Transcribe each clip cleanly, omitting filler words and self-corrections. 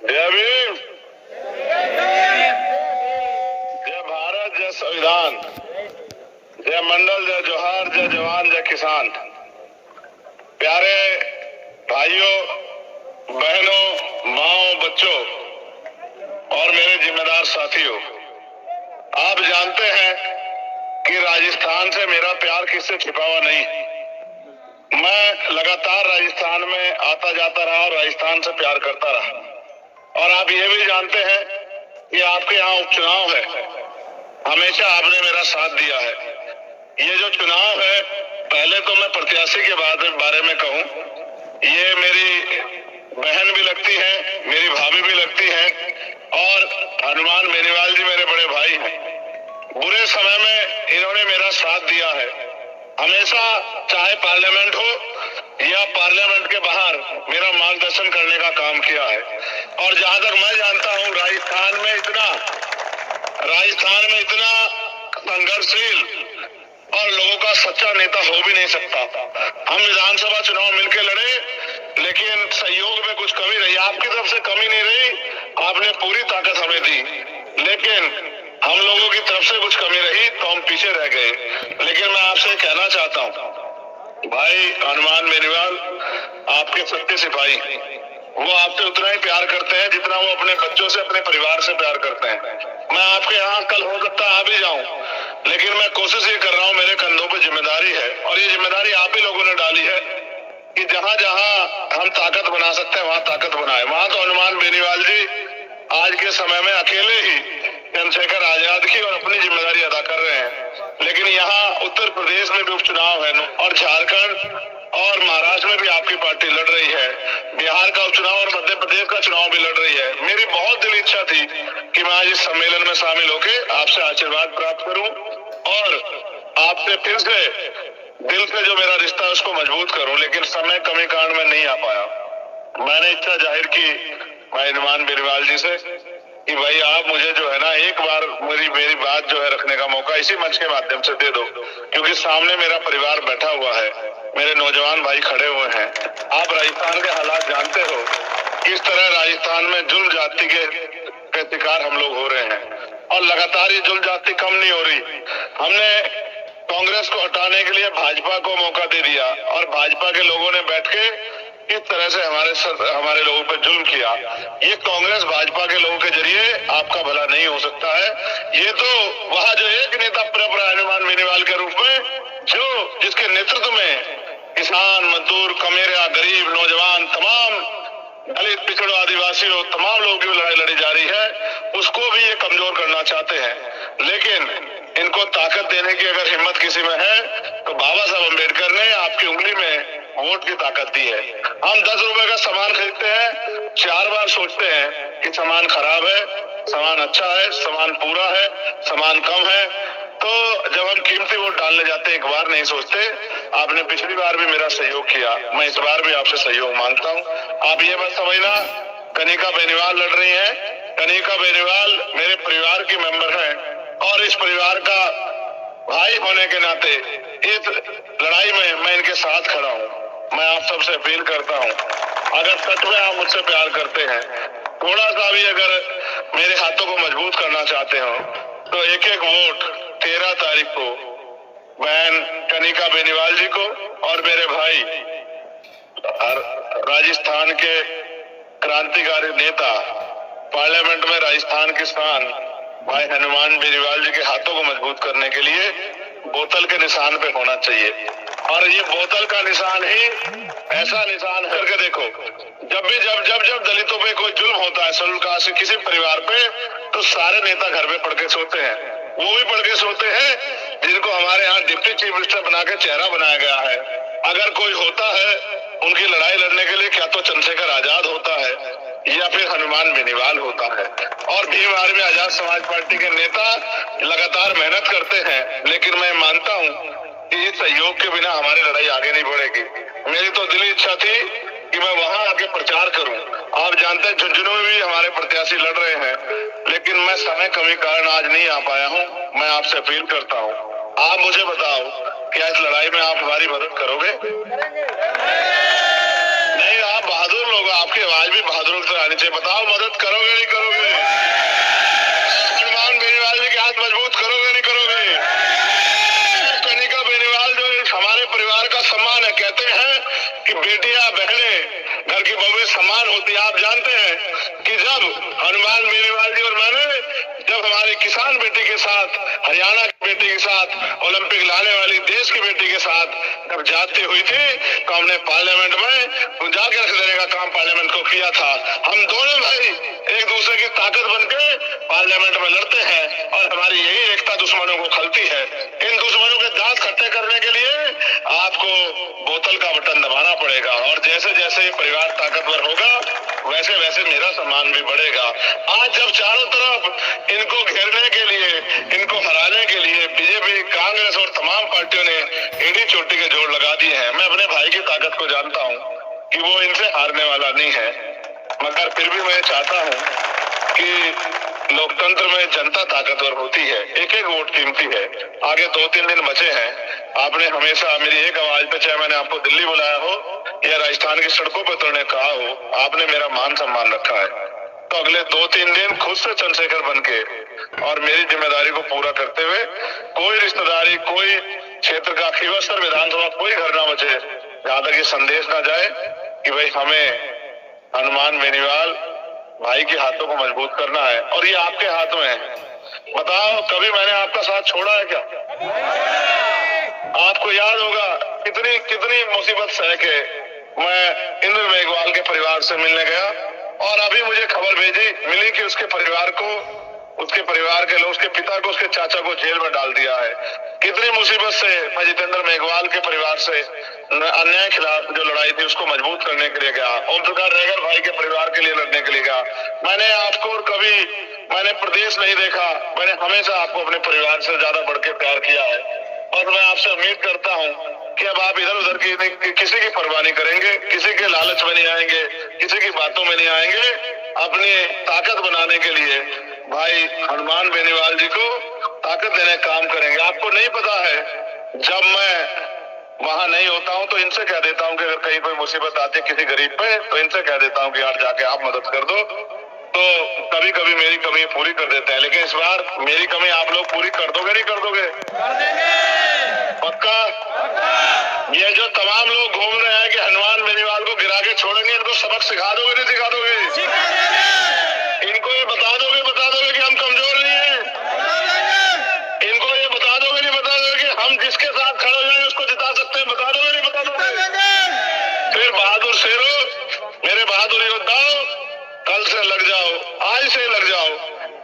जय भीम, जय भारत, जय संविधान, जय मंडल, जय जोहार, जय जवान, जय किसान। प्यारे भाइयों, बहनों, माओ, बच्चों और मेरे जिम्मेदार साथियों, आप जानते हैं कि राजस्थान से मेरा प्यार किससे छिपा हुआ नहीं। मैं लगातार राजस्थान में आता जाता रहा और राजस्थान से प्यार करता रहा। और आप ये भी जानते हैं कि आपके यहाँ उपचुनाव है, हमेशा आपने मेरा साथ दिया है। ये जो चुनाव है, पहले तो मैं प्रत्याशी के बारे में कहूं, ये मेरी बहन भी लगती है, मेरी भाभी भी लगती है और हनुमान बेनीवाल जी मेरे बड़े भाई हैं। बुरे समय में इन्होंने मेरा साथ दिया है हमेशा, चाहे पार्लियामेंट हो या पार्लियामेंट के बाहर मेरा मार्गदर्शन करने का काम किया है। और जहां तक मैं जानता हूं, राजस्थान में इतना संघर्षशील और लोगों का सच्चा नेता हो भी नहीं सकता। हम विधानसभा चुनाव मिलकर लड़े, लेकिन सहयोग में कुछ कमी रही। आपकी तरफ से कमी नहीं रही, आपने पूरी ताकत हमें दी, लेकिन हम लोगों की तरफ से कुछ कमी रही तो हम पीछे रह गए। लेकिन मैं आपसे कहना चाहता हूं, भाई हनुमान बेनीवाल, आपके सच्चे सिपाही, वो आपसे उतना ही प्यार करते हैं जितना वो अपने बच्चों से, अपने परिवार से प्यार करते हैं। मैं आपके यहाँ कल हो सकता है आ भी जाऊं, लेकिन मैं कोशिश ये कर रहा हूं, मेरे कंधों पे जिम्मेदारी है और ये जिम्मेदारी आप ही लोगों ने डाली है कि जहां जहां हम ताकत बना सकते हैं वहां ताकत बनाए। वहां तो हनुमान बेनीवाल जी आज के समय में अकेले ही चंद्रशेखर आजाद की और अपनी जिम्मेदारी अदा कर रहे हैं। लेकिन यहाँ उत्तर प्रदेश में भी उपचुनाव है और झारखंड और महाराष्ट्र में भी आपकी पार्टी लड़ रही है, बिहार का उपचुनाव और मध्य प्रदेश का चुनाव भी लड़ रही है। मेरी बहुत दिल इच्छा थी कि मैं आज इस सम्मेलन में शामिल होकर आपसे आशीर्वाद प्राप्त करूं और आपसे फिर से दिल से जो मेरा रिश्ता है उसको मजबूत करूं, लेकिन समय कमी कारण में नहीं आ पाया। मैंने इच्छा जाहिर की भाई हनुमान बेनीवाल जी से कि भाई आप मुझे जो है ना एक बार मेरी बात जो है रखने का मौका इसी मंच के माध्यम से दे दो, क्योंकि सामने मेरा परिवार बैठा हुआ है, मेरे नौजवान भाई खड़े हुए हैं। आप राजस्थान के हालात जानते हो, किस तरह राजस्थान में जुल्म जाति के शिकार हम लोग हो रहे हैं और लगातार ये जुल्म जाति कम नहीं हो रही। हमने कांग्रेस को हटाने के लिए भाजपा को मौका दे दिया और भाजपा के लोगों ने बैठ के इस तरह से हमारे लोगों पर जुल्म किया। ये कांग्रेस भाजपा के लोगों के जरिए आपका भला नहीं हो सकता है। ये तो वहाँ जो एक नेता परंपरा हनुमान बेनीवाल के रूप में, जो जिसके नेतृत्व में किसान, मजदूर, कमेरिया, गरीब, नौजवान, तमाम दलित, पिछड़ों, आदिवासियों, तमाम लोगों की लड़ाई लड़ी जा रही है, उसको भी ये कमजोर करना चाहते हैं। लेकिन इनको ताकत देने की अगर हिम्मत किसी में है तो बाबा साहब अम्बेडकर ने आपकी उंगली में वोट की ताकत दी है। हम 10 रुपए का सामान खरीदते हैं, 4 बार सोचते हैं कि सामान खराब है, सामान अच्छा है, सामान पूरा है, सामान कम है। तो जब हम कीमती वोट डालने जाते हैं एक बार नहीं सोचते। आपने पिछली बार भी मेरा सहयोग किया, मैं इस बार भी आपसे सहयोग मांगता हूँ। आप ये मत समझना कनिका बेनीवाल लड़ रही है। कनिका बेनीवाल मेरे परिवार की मेंबर है और इस परिवार का भाई होने के नाते इस लड़ाई में मैं इनके साथ खड़ा हूँ। मैं आप सबसे अपील करता हूँ, अगर सच में आप मुझसे प्यार करते हैं, थोड़ा सा भी अगर मेरे हाथों को मजबूत करना चाहते हो, तो एक एक वोट 13 तारीख को बहन कनिका बेनीवाल जी को और मेरे भाई राजस्थान के क्रांतिकारी नेता, पार्लियामेंट में राजस्थान के स्थान भाई हनुमान बेनीवाल जी के हाथों को मजबूत करने के लिए बोतल के निशान पे होना चाहिए। और ये बोतल का निशान ही ऐसा निशान करके देखो, जब दलितों पे कोई जुल्म होता है, शेड्यूल कास्ट से किसी परिवार पे, तो सारे नेता घर पे पढ़ के सोते हैं। वो भी पढ़ के सोते हैं जिनको हमारे यहाँ डिप्टी चीफ मिनिस्टर बना के चेहरा बनाया गया है। अगर कोई होता है उनकी लड़ाई लड़ने के लिए, क्या तो चंद्रशेखर आजाद होता है या फिर हनुमान बेनीवाल होता है। और भीम आर्मी आजाद समाज पार्टी के नेता लगातार मेहनत करते हैं, लेकिन मैं मानता हूँ कि इस सहयोग के बिना हमारी लड़ाई आगे नहीं बढ़ेगी। मेरी तो दिली इच्छा थी कि मैं वहां आके प्रचार करूं। आप जानते हैं झुंझुनू में भी हमारे प्रत्याशी लड़ रहे हैं, लेकिन मैं समय कमी कारण आज नहीं आ पाया हूं। मैं आपसे अपील करता हूं, आप मुझे बताओ, क्या इस लड़ाई में आप हमारी मदद करोगे? नहीं, आप बहादुर लोग, आपकी आवाज भी बहादुर बनानी चाहिए। बताओ मदद करोगे नहीं करोगे? हनुमान बेनीवाल जी के हाथ मजबूत करोगे नहीं करोगे? कनिका बेनीवाल जो हमारे परिवार का सम्मान है, कहते हैं कि बेटियां बहनें घर की बहुएं सम्मान होती है। आप जानते हैं कि जब हनुमान बेनीवाल जी और मैंने जब हमारे किसान बेटी के साथ, हरियाणा की बेटी के साथ, ओलंपिक लाने वाली देश की बेटी के साथ जब जाती हुई थी, तो हमने पार्लियामेंट में जाके रख देने का काम पार्लियामेंट को किया था। हम दोनों भाई एक दूसरे की ताकत बनके पार्लियामेंट में लड़ते हैं और हमारी यही एकता दुश्मनों को खलती है। इन दुश्मनों के दांत खट्टे करने के लिए आपको बोतल का बटन दबाना पड़ेगा, और जैसे जैसे ये परिवार ताकतवर होगा वैसे वैसे मेरा सम्मान भी बढ़ेगा। आज जब चारों तरफ इनको घेरने के लिए, इनको हराने के लिए बीजेपी, कांग्रेस और तमाम पार्टियों ने एड़ी चोटी के जोड़ लगा दिए हैं, मैं अपने भाई की ताकत को जानता हूं कि वो इनसे हारने वाला नहीं है। मगर फिर भी मैं चाहता हूं कि लोकतंत्र में जनता ताकतवर होती है, एक एक वोट कीमती है। आगे 2-3 दिन बचे हैं। आपने हमेशा मेरी एक आवाज पे, चाहे मैंने आपको दिल्ली बुलाया हो या राजस्थान की सड़कों पर उतरने कहा हो, आपने मेरा मान सम्मान रखा है। तो अगले 2-3 दिन खुद से चंद्रशेखर बनके और मेरी जिम्मेदारी को पूरा करते हुए, कोई रिश्तेदारी, कोई क्षेत्र का खीवसर विधानसभा कोई घर ना बचे जहां तक ये संदेश ना जाए कि भाई हमें हनुमान बेनीवाल भाई के हाथों को मजबूत करना है और ये आपके हाथ में है। बताओ कभी मैंने आपका साथ छोड़ा है क्या? आपको याद होगा कितनी कितनी मुसीबत सह के मैं इंद्र मेघवाल के परिवार से मिलने गया, और अभी मुझे खबर मिली कि उसके परिवार को, उसके परिवार के लोग, उसके पिता को, उसके चाचा को जेल में डाल दिया है। कितनी मुसीबत से मैं जितेंद्र मेघवाल के परिवार से अन्याय खिलाफ जो लड़ाई थी उसको मजबूत करने के लिए गया, ओम प्रकाश रेगर भाई के परिवार के लिए लड़ने के लिए गया। मैंने आपको और कभी मैंने प्रदेश नहीं देखा, मैंने हमेशा आपको अपने परिवार से ज्यादा बढ़ के प्यार किया है, और मैं आपसे उम्मीद करता हूँ कि अब आप इधर उधर की किसी की परवाह नहीं करेंगे, किसी के लालच में नहीं आएंगे, किसी की बातों में नहीं आएंगे। अपनी ताकत बनाने के लिए भाई हनुमान बेनीवाल जी को ताकत देने का काम करेंगे। आपको नहीं पता है, जब मैं वहां नहीं होता हूं तो इनसे कह देता हूं कि अगर कहीं कोई मुसीबत आती है किसी गरीब पे, तो इनसे कह देता हूं कि यार जाके आप मदद कर दो। तो कभी कभी मेरी कमी पूरी कर देते हैं, लेकिन इस बार मेरी कमी आप लोग पूरी कर दोगे नहीं कर दोगे? कर देंगे। पक्का? ये जो तमाम लोग घूम रहे हैं कि हनुमान बेनीवाल को गिरा के छोड़ेंगे, इनको सबक सिखा दोगे नहीं सिखा दोगे? इनको ये बता दोगे कि हम कमजोर नहीं है? इनको ये बता दोगे नहीं बता दोगे कि हम जिसके साथ खड़े हो जाएंगे उसको जिता सकते हैं? बता दोगे नहीं बता दोगे? फिर बहादुर शेरों, मेरे बहादुर योद्धाओं, कल से लग जाओ, आज से लग जाओ,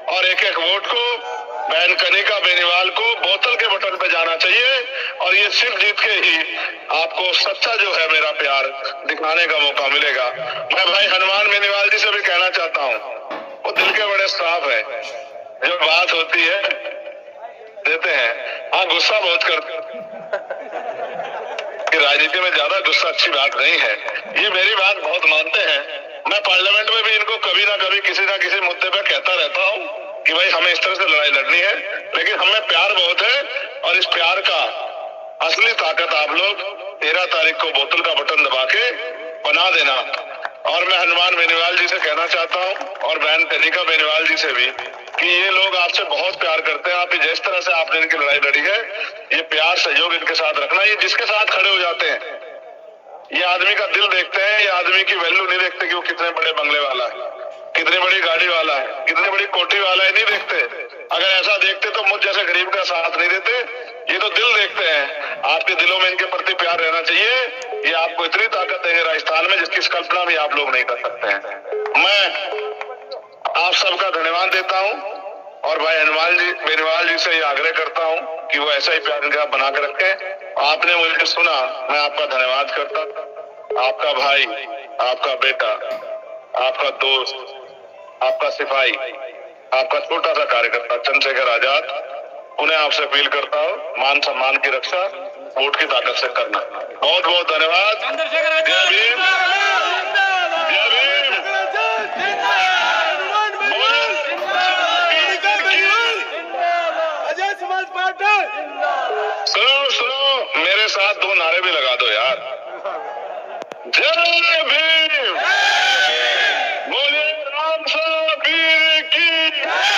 और एक एक वोट को बहन कनिका बेनीवाल को बोतल के बटन पे जाना चाहिए, और ये सिर्फ जीत के ही आपको सच्चा जो है मेरा प्यार दिखाने का मौका मिलेगा। मैं भाई हनुमान बेनीवाल जी से भी कहना चाहता हूँ, वो दिल के बड़े साफ है, जो बात होती है देते हैं। हाँ, गुस्सा बहुत करते, राजनीति में ज्यादा गुस्सा अच्छी बात नहीं है। ये मेरी बात बहुत मानते हैं। मैं पार्लियामेंट में भी इनको कभी ना कभी किसी ना किसी मुद्दे पे कहता रहता हूँ कि भाई हमें इस तरह से लड़ाई लड़नी है, लेकिन हमें प्यार बहुत है, और इस प्यार का असली ताकत आप लोग 13 तारीख को बोतल का बटन दबा के बना देना। और मैं हनुमान बेनीवाल जी से कहना चाहता हूँ, और बहन कनिका बेनीवाल जी से भी, कि ये लोग आपसे बहुत प्यार करते हैं। आप जिस तरह से आपने इनकी लड़ाई लड़ी है, ये प्यार सहयोग इनके साथ रखना। ये जिसके साथ खड़े हो जाते हैं, ये आदमी का दिल देखते हैं, ये आदमी की वैल्यू नहीं देखते कि वो कितने बड़े बंगले वाला है, कितनी बड़ी गाड़ी वाला है, कितनी बड़ी कोठी वाला है, नहीं देखते। अगर ऐसा देखते तो मुझ जैसे गरीब का साथ नहीं देते। ये तो दिल देखते हैं। आपके दिलों में इनके प्रति प्यार रहना चाहिए। ये आपको इतनी ताकत देंगे राजस्थान में जिसकी कल्पना भी आप लोग नहीं कर सकते हैं। मैं आप सबका धन्यवाद देता हूँ, और भाई हनुमान जी बेनीवाल जी से ये आग्रह करता हूँ कि वो ऐसा ही प्यार इनका बना कर रखें। आपने मुझे सुना, मैं आपका धन्यवाद करता। आपका भाई, आपका बेटा, आपका दोस्त, आपका सिपाही, आपका छोटा सा कार्यकर्ता चंद्रशेखर आजाद, उन्हें आपसे अपील करता हूँ, मान सम्मान की रक्षा वोट की ताकत से करना। बहुत बहुत धन्यवाद। जय भीम, जय भीम। सुनो सुनो, मेरे साथ 2 नारे भी लगा दो यार। जय भीम, बोलिए वीर की